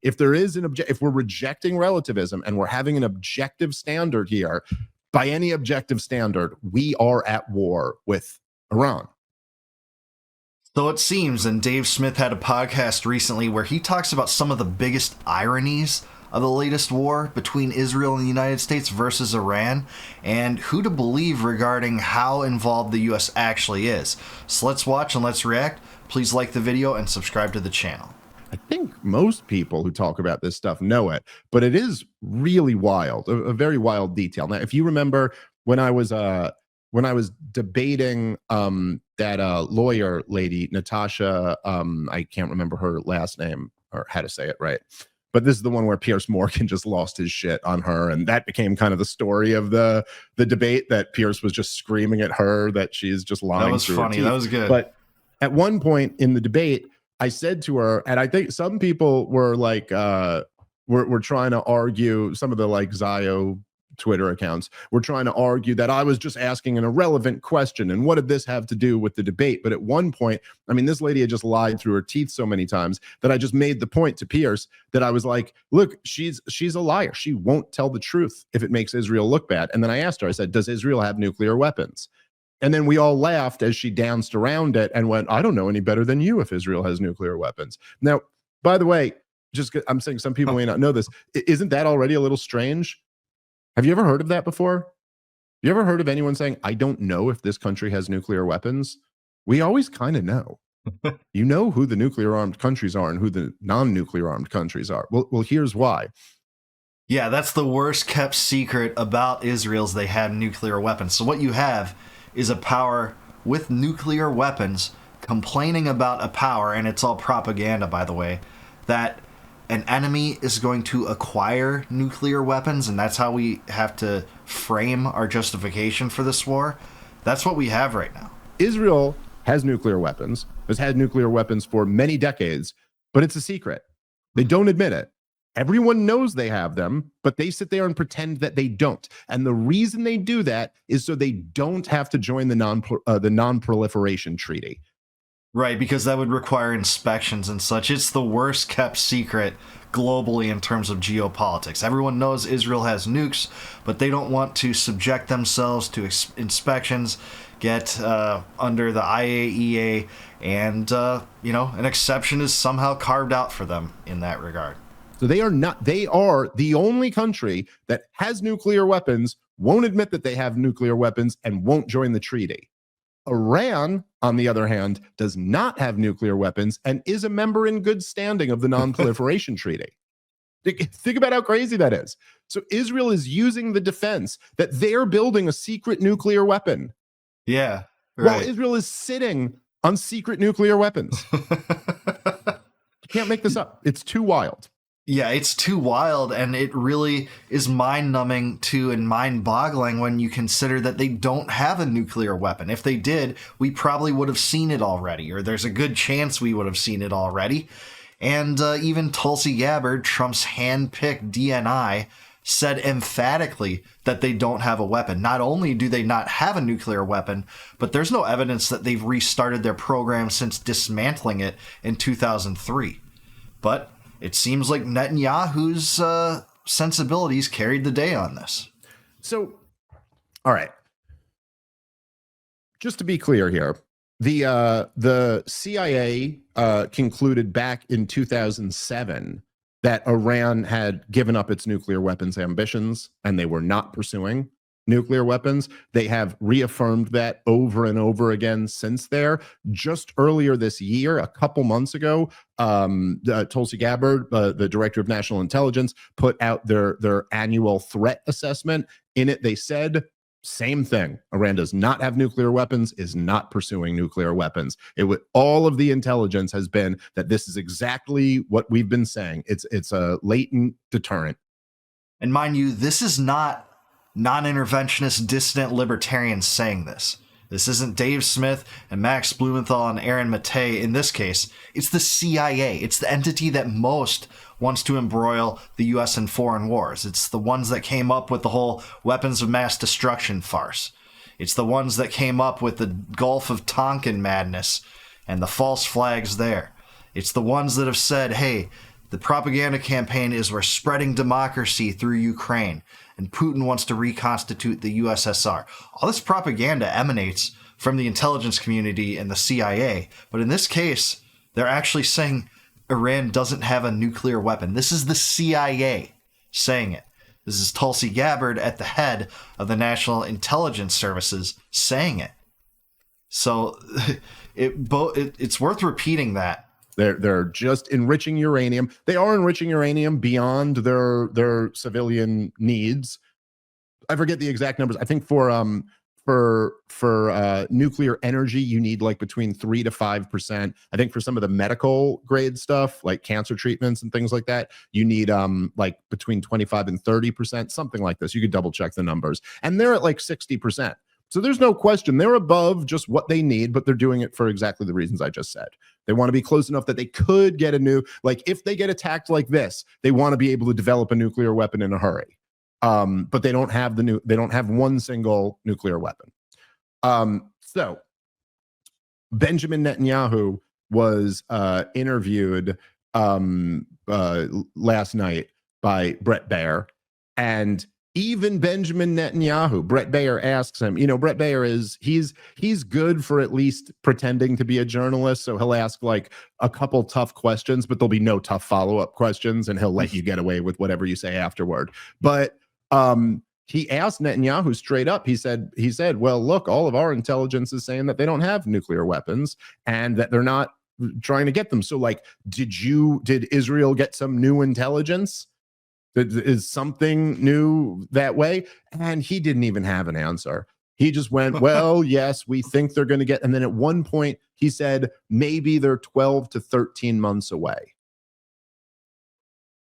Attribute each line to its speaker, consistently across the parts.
Speaker 1: if there is if we're rejecting relativism and we're having an objective standard here, by any objective standard, we are at war with Iran.
Speaker 2: So it seems, and Dave Smith had a podcast recently where he talks about some of the biggest ironies of the latest war between Israel and the United States versus Iran, and who to believe regarding how involved the U.S. actually is. So let's watch and let's react. Please like the video and subscribe to the channel.
Speaker 1: I think most people who talk about this stuff know it, but it is really wild, a very wild detail. Now, if you remember when I was debating that lawyer lady, Natasha, I can't remember her last name or how to say it right, but this is the one where Piers Morgan just lost his shit on her, and that became kind of the story of the debate, that Piers was just screaming at her that she's just lying.
Speaker 2: That was funny. That was good.
Speaker 1: But at one point in the debate, I said to her, and I think some people were like, we're trying to argue, some of the like Zio Twitter accounts were trying to argue that I was just asking an irrelevant question, and what did this have to do with the debate? But at one point, I mean, this lady had just lied through her teeth so many times that I just made the point to Pierce that I was like, look, she's a liar. She won't tell the truth if it makes Israel look bad. And then I asked her, I said, does Israel have nuclear weapons? And then we all laughed as she danced around it and went, I don't know any better than you if Israel has nuclear weapons. Now, by the way, I'm saying some people may not know this. Isn't that already a little strange? Have you ever heard of that before? You ever heard of anyone saying, I don't know if this country has nuclear weapons? We always kind of know. You know who the nuclear armed countries are and who the non-nuclear armed countries are. Well, here's why.
Speaker 2: Yeah, that's the worst kept secret about Israel's they have nuclear weapons. So what you have is a power with nuclear weapons complaining about a power, and it's all propaganda, by the way, that an enemy is going to acquire nuclear weapons, and that's how we have to frame our justification for this war. That's what we have right now.
Speaker 1: Israel has nuclear weapons, has had nuclear weapons for many decades, but it's a secret. They don't admit it. Everyone knows they have them, but they sit there and pretend that they don't. And the reason they do that is so they don't have to join the non-proliferation treaty.
Speaker 2: Right, because that would require inspections and such. It's the worst kept secret globally in terms of geopolitics. Everyone knows Israel has nukes, but they don't want to subject themselves to inspections, get under the IAEA, and, an exception is somehow carved out for them in that regard.
Speaker 1: So they are the only country that has nuclear weapons, won't admit that they have nuclear weapons, and won't join the treaty. Iran, on the other hand, does not have nuclear weapons and is a member in good standing of the Non-Proliferation Treaty. Think about how crazy that is. So Israel is using the defense that they're building a secret nuclear weapon.
Speaker 2: Yeah, right.
Speaker 1: While Israel is sitting on secret nuclear weapons. You can't make this up. It's too wild.
Speaker 2: Yeah, it's too wild, and it really is mind-numbing to and mind-boggling when you consider that they don't have a nuclear weapon. If they did, we probably would have seen it already, or there's a good chance we would have seen it already. And even Tulsi Gabbard, Trump's hand-picked DNI, said emphatically that they don't have a weapon. Not only do they not have a nuclear weapon, but there's no evidence that they've restarted their program since dismantling it in 2003. But it seems like Netanyahu's sensibilities carried the day on this.
Speaker 1: So, all right. Just to be clear here, the CIA concluded back in 2007 that Iran had given up its nuclear weapons ambitions and they were not pursuing nuclear weapons. They have reaffirmed that over and over again since there. Just earlier this year, a couple months ago, Tulsi Gabbard, the director of national intelligence, put out their annual threat assessment. In it, they said, same thing. Iran does not have nuclear weapons, is not pursuing nuclear weapons. All of the intelligence has been that this is exactly what we've been saying. It's a latent deterrent.
Speaker 2: And mind you, this is not non-interventionist dissident libertarians saying this. This isn't Dave Smith and Max Blumenthal and Aaron Mattei in this case. It's the CIA. It's the entity that most wants to embroil the U.S. in foreign wars. It's the ones that came up with the whole weapons of mass destruction farce. It's the ones that came up with the Gulf of Tonkin madness and the false flags there. It's the ones that have said, hey, The propaganda campaign is we're spreading democracy through Ukraine, and Putin wants to reconstitute the USSR. All this propaganda emanates from the intelligence community and the CIA, but in this case, they're actually saying Iran doesn't have a nuclear weapon. This is the CIA saying it. This is Tulsi Gabbard at the head of the National Intelligence Services saying it. So it's worth repeating that.
Speaker 1: They're just enriching uranium. They are enriching uranium beyond their civilian needs. I forget the exact numbers. I think for nuclear energy, you need like between 3 to 5%. I think for some of the medical grade stuff, like cancer treatments and things like that, you need like between 25 and 30%, something like this. You could double check the numbers. And they're at like 60%. So there's no question they're above just what they need, but they're doing it for exactly the reasons I just said. They want to be close enough that they could get like if they get attacked like this, they want to be able to develop a nuclear weapon in a hurry. But they don't have they don't have one single nuclear weapon. So Benjamin Netanyahu was interviewed last night by Bret Baier, and even Benjamin Netanyahu, Bret Baier asks him, Bret Baier he's good for at least pretending to be a journalist. So he'll ask like a couple tough questions, but there'll be no tough follow-up questions, and he'll let you get away with whatever you say afterward. But he asked Netanyahu straight up. He said, well, look, all of our intelligence is saying that they don't have nuclear weapons and that they're not trying to get them. So like, did Israel get some new intelligence? Is something new that way? And he didn't even have an answer. He just went, well, yes, we think they're going to get. And then at one point he said, maybe they're 12 to 13 months away.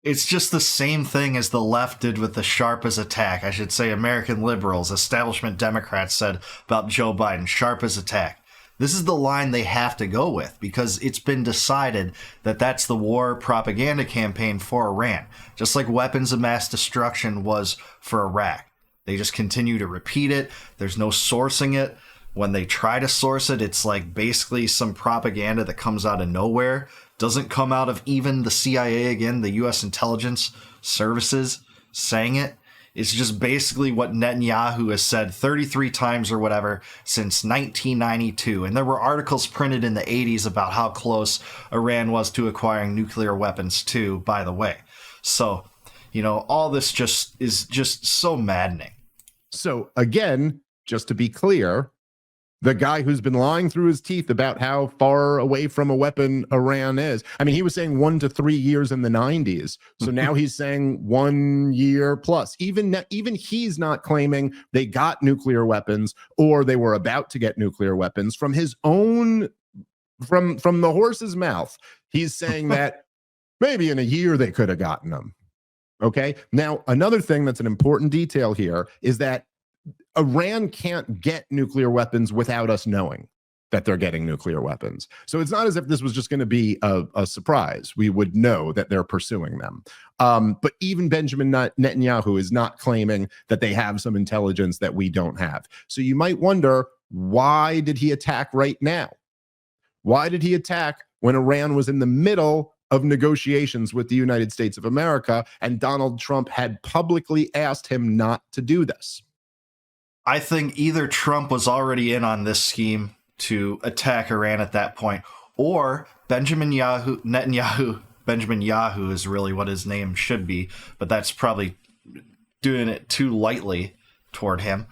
Speaker 2: It's just the same thing as the left did with the sharp as attack. I should say American liberals, establishment Democrats said about Joe Biden, sharp as attack. This is the line they have to go with because it's been decided that that's the war propaganda campaign for Iran, just like weapons of mass destruction was for Iraq. They just continue to repeat it. There's no sourcing it. When they try to source it, it's like basically some propaganda that comes out of nowhere. Doesn't come out of even the CIA, again, the U.S. intelligence services saying it. It's just basically what Netanyahu has said 33 times or whatever since 1992. And there were articles printed in the 80s about how close Iran was to acquiring nuclear weapons too, by the way. So, all this is just so maddening.
Speaker 1: So again, just to be clear, the guy who's been lying through his teeth about how far away from a weapon Iran is. I mean, he was saying 1 to 3 years in the 90s. So now he's saying 1 year plus. Even he's not claiming they got nuclear weapons or they were about to get nuclear weapons from his own, from the horse's mouth. He's saying that maybe in a year they could have gotten them. Okay. Now, another thing that's an important detail here is that Iran can't get nuclear weapons without us knowing that they're getting nuclear weapons. So it's not as if this was just going to be a surprise. We would know that they're pursuing them. But even Benjamin Netanyahu is not claiming that they have some intelligence that we don't have. So you might wonder, why did he attack right now? Why did he attack when Iran was in the middle of negotiations with the United States of America and Donald Trump had publicly asked him not to do this?
Speaker 2: I think either Trump was already in on this scheme to attack Iran at that point, or Benjamin Netanyahu is really what his name should be, but that's probably doing it too lightly toward him,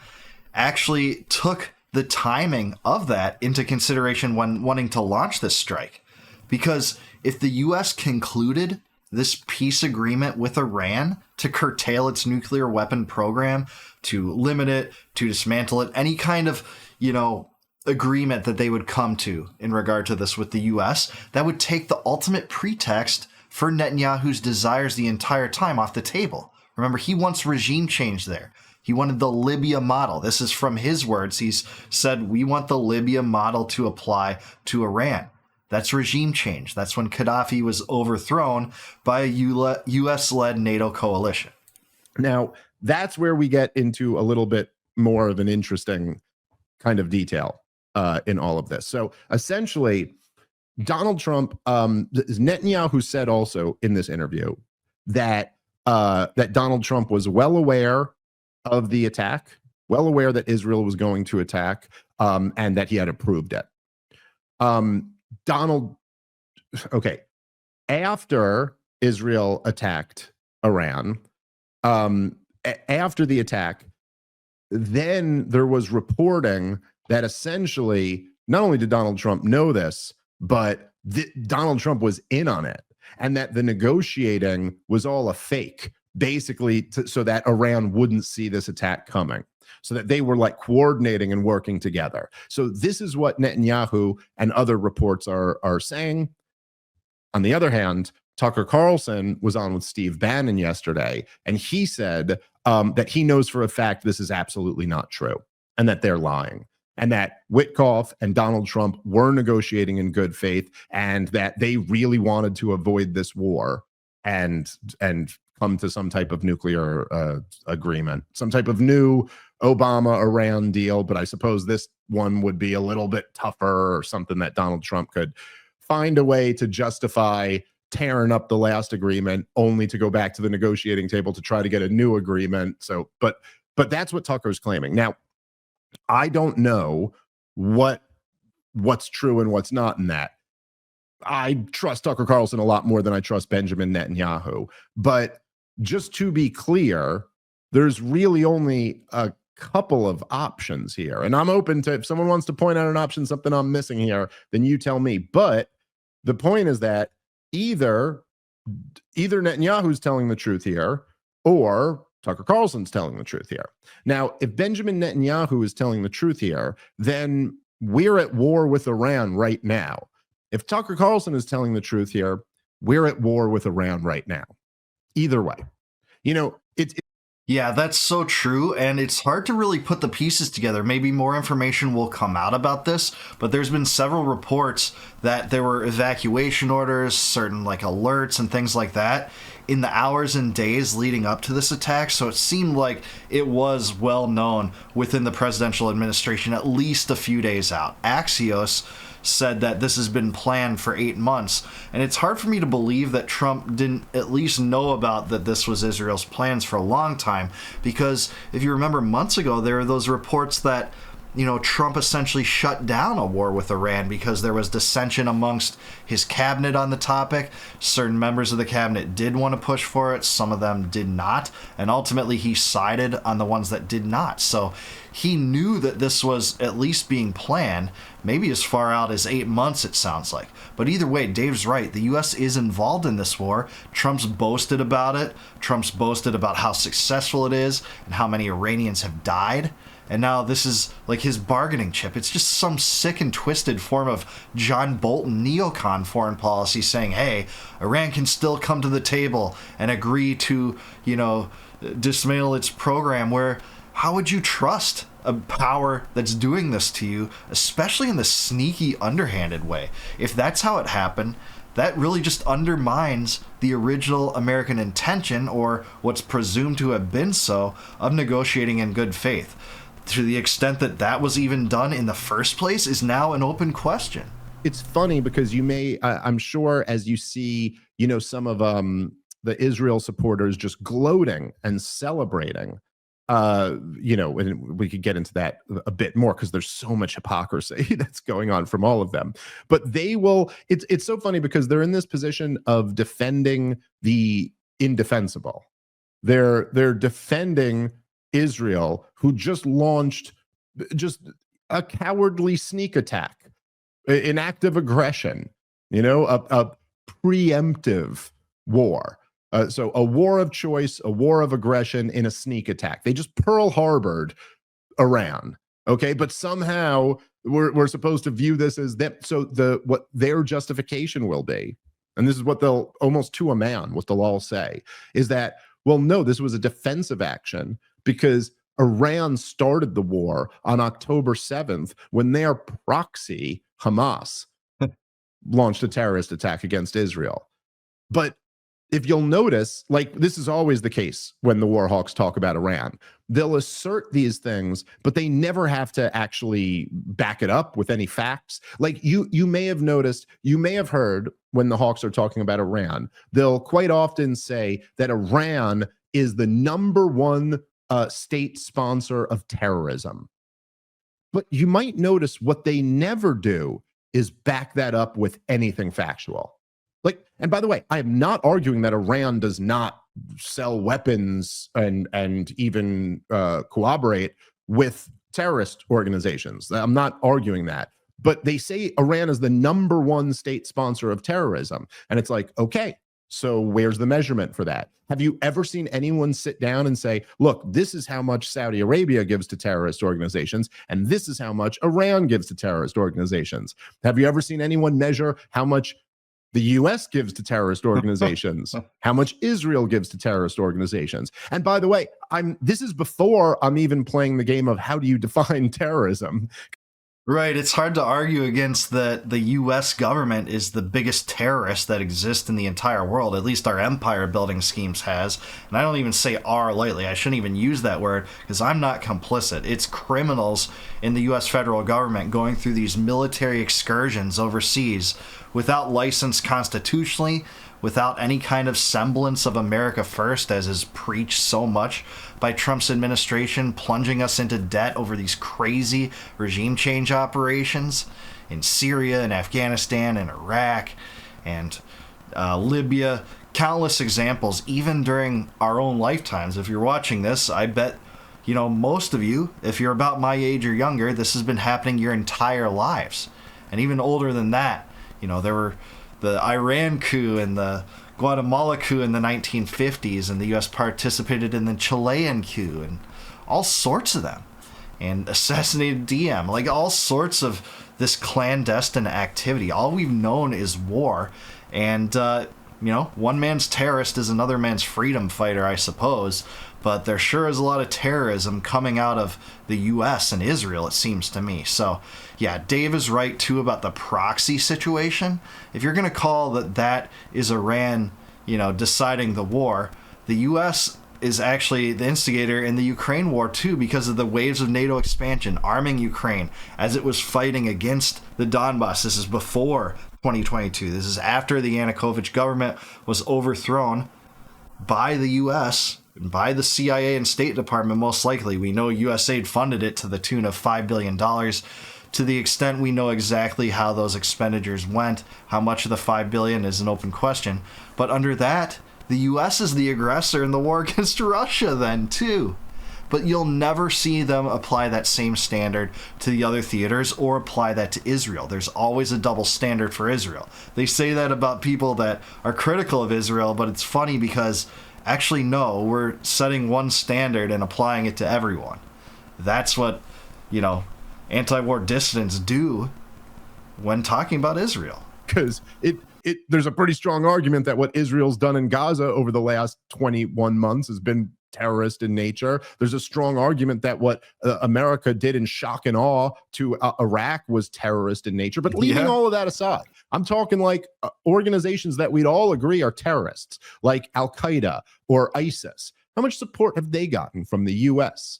Speaker 2: actually took the timing of that into consideration when wanting to launch this strike. Because if the U.S. concluded this peace agreement with Iran to curtail its nuclear weapon program, to limit it, to dismantle it, any kind of, agreement that they would come to in regard to this with the U.S., that would take the ultimate pretext for Netanyahu's desires the entire time off the table. Remember, he wants regime change there. He wanted the Libya model. This is from his words. He's said, we want the Libya model to apply to Iran. That's regime change. That's when Gaddafi was overthrown by a U.S.-led NATO coalition.
Speaker 1: Now, that's where we get into a little bit more of an interesting kind of detail in all of this. So essentially, Donald Trump, Netanyahu said also in this interview that that Donald Trump was well aware of the attack, well aware that Israel was going to attack, and that he had approved it. Donald, okay, after Israel attacked Iran, after the attack, then there was reporting that essentially not only did Donald Trump know this, but Donald Trump was in on it, and that the negotiating was all a fake, basically, so that Iran wouldn't see this attack coming, so that they were like coordinating and working together. So this is what Netanyahu and other reports are saying. On the other hand, Tucker Carlson was on with Steve Bannon yesterday, and he said that he knows for a fact this is absolutely not true, and that they're lying, and that Witkoff and Donald Trump were negotiating in good faith, and that they really wanted to avoid this war and come to some type of nuclear agreement, some type of new Obama-Iran deal. But I suppose this one would be a little bit tougher, or something that Donald Trump could find a way to justify tearing up the last agreement only to go back to the negotiating table to try to get a new agreement. So, but that's what Tucker's claiming. Now, I don't know what's true and what's not in that. I trust Tucker Carlson a lot more than I trust Benjamin Netanyahu. But just to be clear, there's really only a couple of options here. And I'm open to, if someone wants to point out an option, something I'm missing here, then you tell me. But the point is that either Netanyahu's telling the truth here, or Tucker Carlson's telling the truth here. Now, if Benjamin Netanyahu is telling the truth here, then we're at war with Iran right now. If Tucker Carlson is telling the truth here, we're at war with Iran right now. Either way,
Speaker 2: Yeah, that's so true, and it's hard to really put the pieces together. Maybe more information will come out about this, but there's been several reports that there were evacuation orders, certain like alerts and things like that in the hours and days leading up to this attack, so it seemed like it was well known within the presidential administration at least a few days out. Axios said that this has been planned for 8 months, and it's hard for me to believe that Trump didn't at least know about that this was Israel's plans for a long time, because if you remember months ago, there were those reports that Trump essentially shut down a war with Iran because there was dissension amongst his cabinet on the topic. Certain members of the cabinet did want to push for it, some of them did not, and ultimately he sided on the ones that did not. So he knew that this was at least being planned, maybe as far out as 8 months, it sounds like. But either way, Dave's right. The U.S. is involved in this war. Trump's boasted about it. Trump's boasted about how successful it is and how many Iranians have died. And now this is like his bargaining chip. It's just some sick and twisted form of John Bolton neocon foreign policy saying, hey, Iran can still come to the table and agree to, dismantle its program, where how would you trust a power that's doing this to you, especially in this sneaky, underhanded way? If that's how it happened, that really just undermines the original American intention, or what's presumed to have been so, of negotiating in good faith. To the extent that that was even done in the first place is now an open question.
Speaker 1: It's funny because you may, I'm sure, as you see, some of the Israel supporters just gloating and celebrating, and we could get into that a bit more because there's so much hypocrisy that's going on from all of them. But they will, it's so funny because they're in this position of defending the indefensible. They're defending Israel, who just launched just a cowardly sneak attack, an act of aggression, a preemptive war. So a war of choice, a war of aggression in a sneak attack. They just Pearl Harbored Iran. Okay, but somehow we're supposed to view this as them. So what their justification will be, and this is what they'll, almost to a man, what they'll all say, is that, well, no, this was a defensive action because Iran started the war on October 7th when their proxy, Hamas, launched a terrorist attack against Israel. But if you'll notice, like this is always the case when the war hawks talk about Iran, they'll assert these things, but they never have to actually back it up with any facts. Like you may have noticed, you may have heard when the hawks are talking about Iran, they'll quite often say that Iran is the number one state sponsor of terrorism. But you might notice what they never do is back that up with anything factual. Like, and by the way, I am not arguing that Iran does not sell weapons and even cooperate with terrorist organizations. I'm not arguing that. But they say Iran is the number one state sponsor of terrorism. And it's like, okay, so where's the measurement for that? Have you ever seen anyone sit down and say, look, this is how much Saudi Arabia gives to terrorist organizations, and this is how much Iran gives to terrorist organizations? Have you ever seen anyone measure how much the US gives to terrorist organizations, how much Israel gives to terrorist organizations? And by the way, this is before I'm even playing the game of how do you define terrorism?
Speaker 2: Right, it's hard to argue against the U.S. government is the biggest terrorist that exists in the entire world. At least our empire building schemes has. And I don't even say "are" lightly. I shouldn't even use that word because I'm not complicit. It's criminals in the U.S. federal government going through these military excursions overseas without license constitutionally, without any kind of semblance of America first, as is preached so much by Trump's administration, plunging us into debt over these crazy regime change operations in Syria and Afghanistan and Iraq and Libya. Countless examples, even during our own lifetimes. If you're watching this, I bet, you know, most of you, if you're about my age or younger, this has been happening your entire lives. And even older than that, you know, there were the Iran coup and the Guatemala coup in the 1950s, and the U.S. participated in the Chilean coup and all sorts of them, and assassinated Diem, like all sorts of this clandestine activity. All we've known is war, and you know, one man's terrorist is another man's freedom fighter, I suppose. But there sure is a lot of terrorism coming out of the U.S. and Israel, it seems to me. So, yeah, Dave is right, too, about the proxy situation. If you're going to call that is Iran, you know, deciding the war, the U.S. is actually the instigator in the Ukraine war, too, because of the waves of NATO expansion, arming Ukraine as it was fighting against the Donbass. This is before 2022. This is after the Yanukovych government was overthrown by the U.S., by the CIA and State Department, most likely. We know USAID funded it to the tune of $5 billion. To the extent we know exactly how those expenditures went, how much of the $5 billion is an open question. But under that, the US is the aggressor in the war against Russia then, too. But you'll never see them apply that same standard to the other theaters or apply that to Israel. There's always a double standard for Israel. They say that about people that are critical of Israel, but it's funny because actually, no, we're setting one standard and applying it to everyone. That's what, you know, anti-war dissidents do when talking about Israel.
Speaker 1: Because there's a pretty strong argument that what Israel's done in Gaza over the last 21 months has been terrorist in nature. There's a strong argument that what America did in shock and awe to Iraq was terrorist in nature. But leaving all of that aside, I'm talking like organizations that we'd all agree are terrorists, like Al Qaeda or ISIS. How much support have they gotten from the U.S.?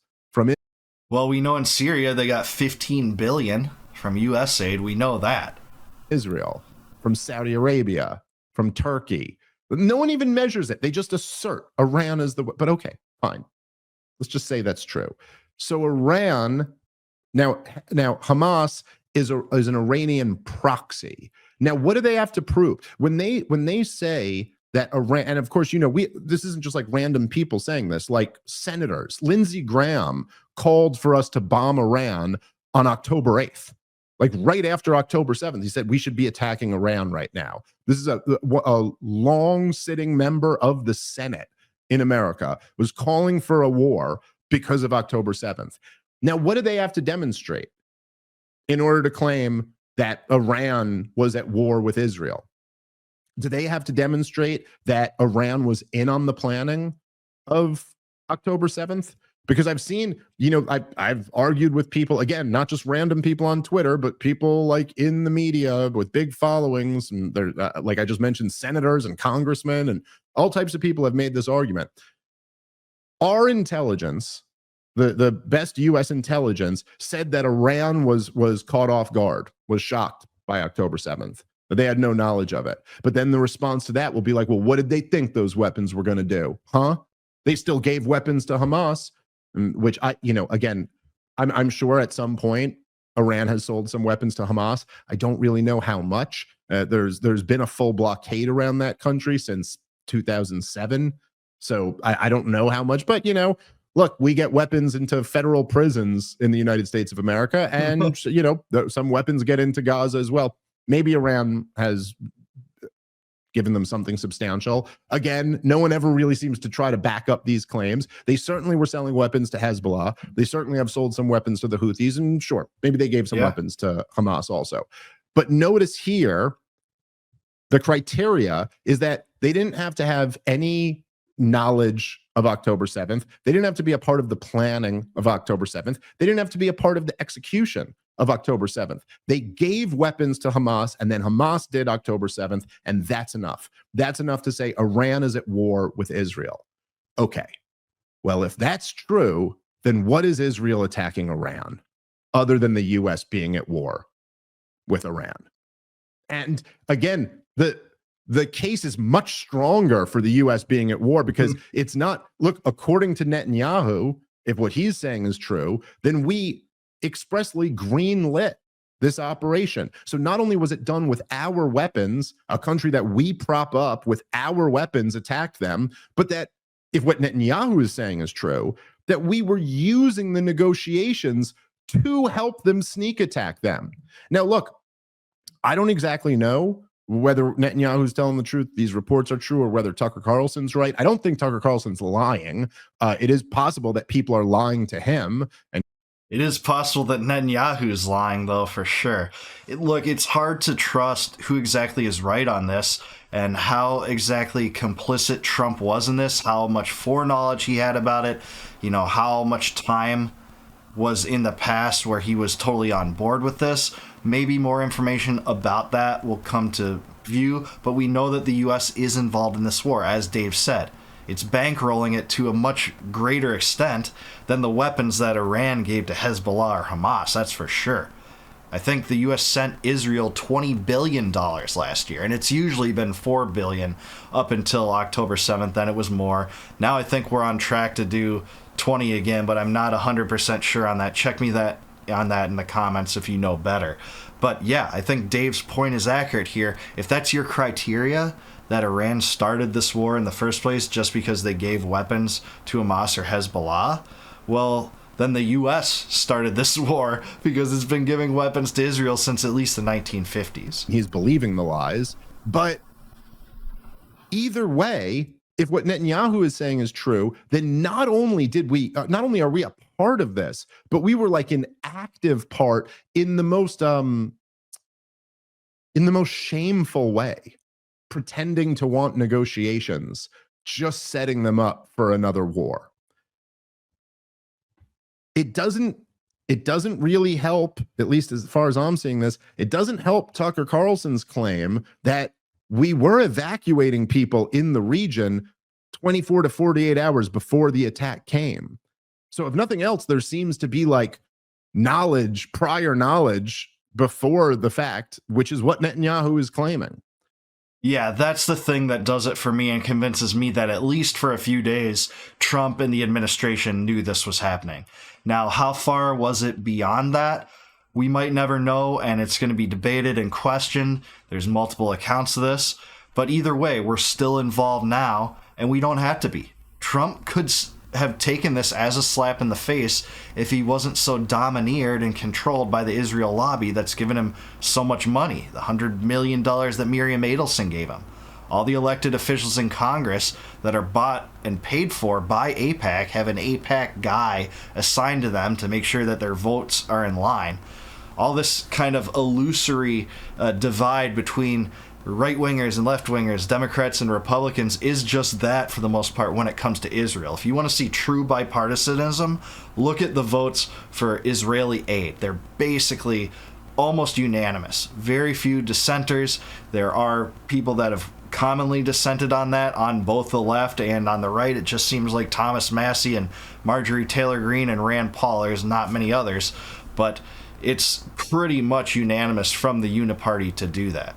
Speaker 2: Well, we know in Syria they got $15 billion from U.S. aid. We know that.
Speaker 1: Israel, from Saudi Arabia, from Turkey. No one even measures it. They just assert Iran is but okay, fine. Let's just say that's true. So Iran, now Hamas is an Iranian proxy. Now, what do they have to prove? When they say that Iran, and of course, you know, this isn't just like random people saying this, like senators. Lindsey Graham called for us to bomb Iran on October 8th. Like right after October 7th, he said we should be attacking Iran right now. This is a long-sitting member of the Senate in America was calling for a war because of October 7th. Now, what do they have to demonstrate in order to claim that Iran was at war with Israel? Do they have to demonstrate that Iran was in on the planning of October 7th? Because I've seen, I've argued with people, again, not just random people on Twitter, but people like in the media with big followings. And they're like I just mentioned, senators and congressmen and all types of people have made this argument. Our intelligence, the best U.S. intelligence, said that Iran was caught off guard, was shocked by October 7th. But they had no knowledge of it. But then the response to that will be like, well, what did they think those weapons were going to do? Huh? They still gave weapons to Hamas, which again, I'm sure at some point Iran has sold some weapons to Hamas. I don't really know how much. There's been a full blockade around that country since 2007. So I don't know how much, but look, we get weapons into federal prisons in the United States of America, and some weapons get into Gaza as well. Maybe Iran has given them something substantial. Again, no one ever really seems to try to back up these claims. They certainly were selling weapons to Hezbollah. They certainly have sold some weapons to the Houthis, and sure, maybe they gave some weapons to Hamas also. But notice here, the criteria is that they didn't have to have any knowledge of October 7th. They didn't have to be a part of the planning of October 7th. They didn't have to be a part of the execution of October 7th. They gave weapons to Hamas, and then Hamas did October 7th, and that's enough. That's enough to say Iran is at war with Israel. Okay. Well, if that's true, then what is Israel attacking Iran other than the U.S. being at war with Iran? And again, the case is much stronger for the U.S. being at war, because it's not, look, according to Netanyahu, if what he's saying is true, then we expressly greenlit this operation. So not only was it done with our weapons, a country that we prop up with our weapons attacked them, but that if what Netanyahu is saying is true, that we were using the negotiations to help them sneak attack them. Now, look, I don't exactly know whether Netanyahu's telling the truth, these reports are true, or whether Tucker Carlson's right. I don't think Tucker Carlson's lying. It is possible that people are lying to him. And
Speaker 2: it is possible that Netanyahu's lying, though, for sure. Look, it's hard to trust who exactly is right on this and how exactly complicit Trump was in this, how much foreknowledge he had about it, how much time was in the past where he was totally on board with this. Maybe more information about that will come to view, but we know that the U.S. is involved in this war, as Dave said. It's bankrolling it to a much greater extent than the weapons that Iran gave to Hezbollah or Hamas, that's for sure. I think the U.S. sent Israel $20 billion last year, and it's usually been $4 billion up until October 7th, then it was more. Now I think we're on track to do 20 again, but I'm not 100% sure on that. Check me on that in the comments if you know better. But yeah, I think Dave's point is accurate here. If that's your criteria, that Iran started this war in the first place just because they gave weapons to Hamas or Hezbollah, well, then the U.S. started this war because it's been giving weapons to Israel since at least the 1950s.
Speaker 1: He's believing the lies. But either way, if what Netanyahu is saying is true, then not only are we a part of this, but we were like an active part in the most shameful way, pretending to want negotiations, just setting them up for another war. It doesn't really help, at least as far as I'm seeing this, it doesn't help Tucker Carlson's claim that we were evacuating people in the region 24 to 48 hours before the attack came. So if nothing else, there seems to be like prior knowledge before the fact, which is what Netanyahu is claiming.
Speaker 2: Yeah, that's the thing that does it for me and convinces me that at least for a few days, Trump and the administration knew this was happening. Now, how far was it beyond that? We might never know, and it's going to be debated and questioned. There's multiple accounts of this. But either way, we're still involved now, and we don't have to be. Trump could have taken this as a slap in the face if he wasn't so domineered and controlled by the Israel lobby that's given him so much money, the $100 million that Miriam Adelson gave him. All the elected officials in Congress that are bought and paid for by AIPAC have an AIPAC guy assigned to them to make sure that their votes are in line. All this kind of illusory divide between right-wingers and left-wingers, Democrats and Republicans, is just that for the most part when it comes to Israel. If you want to see true bipartisanism, look at the votes for Israeli aid. They're basically almost unanimous. Very few dissenters. There are people that have commonly dissented on that on both the left and on the right. It just seems like Thomas Massie and Marjorie Taylor Greene and Rand Paul. There's not many others, but it's pretty much unanimous from the uniparty to do that.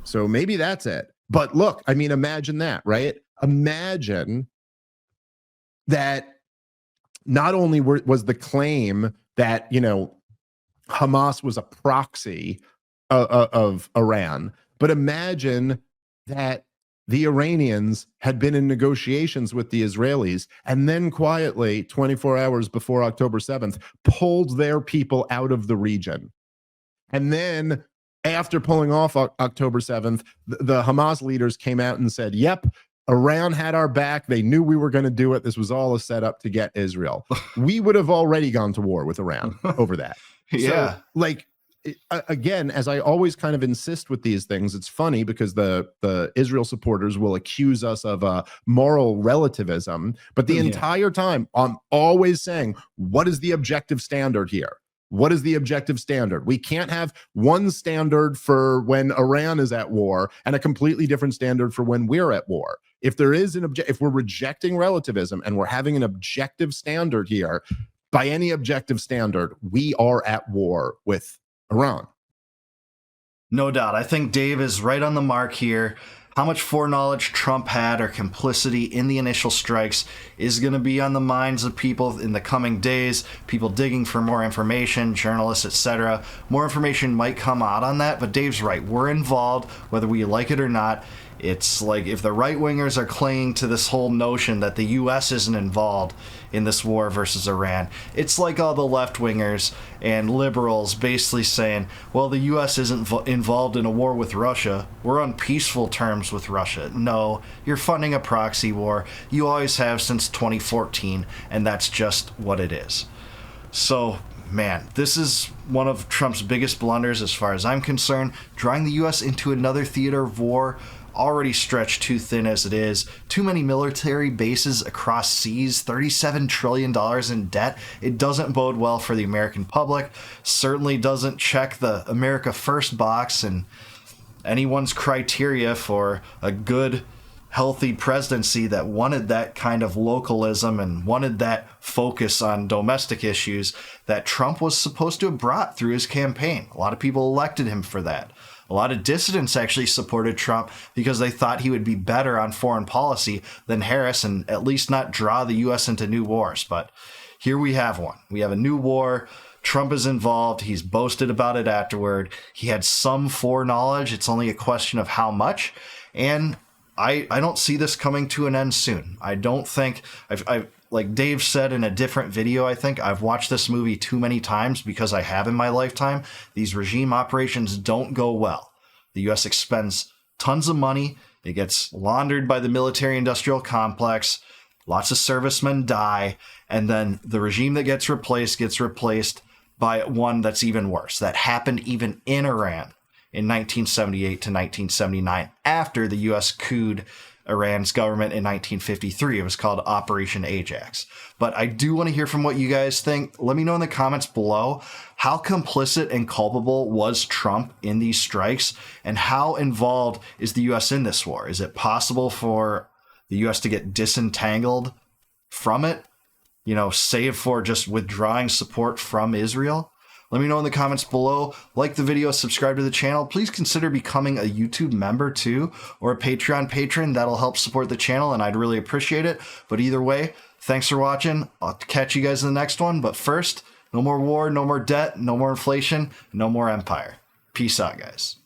Speaker 1: So maybe that's it. But look, I mean, imagine that, right? Imagine that not only was the claim that, Hamas was a proxy of Iran, but imagine that the Iranians had been in negotiations with the Israelis and then quietly, 24 hours before October 7th, pulled their people out of the region. And then after pulling off October 7th, the Hamas leaders came out and said, yep, Iran had our back. They knew we were going to do it. This was all a setup to get Israel. We would have already gone to war with Iran over that.
Speaker 2: Yeah.
Speaker 1: So, again, as I always kind of insist with these things, it's funny because the Israel supporters will accuse us of moral relativism. But the entire time, I'm always saying, what is the objective standard here? What is the objective standard? We can't have one standard for when Iran is at war and a completely different standard for when we're at war. If there is if we're rejecting relativism and we're having an objective standard here, by any objective standard, we are at war with Iran.
Speaker 2: No doubt. I think Dave is right on the mark here. How much foreknowledge Trump had or complicity in the initial strikes is going to be on the minds of people in the coming days, people digging for more information, journalists, etc. More information might come out on that, but Dave's right. We're involved, whether we like it or not. It's like if the right-wingers are clinging to this whole notion that the U.S. isn't involved in this war versus Iran, it's like all the left-wingers and liberals basically saying, well, the U.S. isn't involved in a war with Russia. We're on peaceful terms with Russia. No, you're funding a proxy war. You always have since 2014, and that's just what it is. So, man, this is one of Trump's biggest blunders as far as I'm concerned, drawing the U.S. into another theater of war, already stretched too thin as it is. Too many military bases across seas, $37 trillion in debt. It doesn't bode well for the American public. Certainly doesn't check the America First box and anyone's criteria for a good, healthy presidency that wanted that kind of localism and wanted that focus on domestic issues that Trump was supposed to have brought through his campaign. A lot of people elected him for that. A lot of dissidents actually supported Trump because they thought he would be better on foreign policy than Harris and at least not draw the U.S. into new wars. But here we have one. We have a new war. Trump is involved. He's boasted about it afterward. He had some foreknowledge. It's only a question of how much. And I don't see this coming to an end soon. I don't think like Dave said in a different video, I think I've watched this movie too many times because I have in my lifetime. These regime operations don't go well. The U.S. expends tons of money. It gets laundered by the military-industrial complex. Lots of servicemen die. And then the regime that gets replaced by one that's even worse. That happened even in Iran in 1978 to 1979 after the U.S. couped Iran's government in 1953. It was called Operation Ajax. But I do want to hear from what you guys think. Let me know in the comments below, how complicit and culpable was Trump in these strikes, and how involved is the U.S. in this war? Is it possible for the U.S. to get disentangled from it, save for just withdrawing support from Israel? Let me know in the comments below. Like the video, subscribe to the channel. Please consider becoming a YouTube member too, or a Patreon patron. That'll help support the channel and I'd really appreciate it. But either way, thanks for watching. I'll catch you guys in the next one. But first, no more war, no more debt, no more inflation, no more empire. Peace out, guys.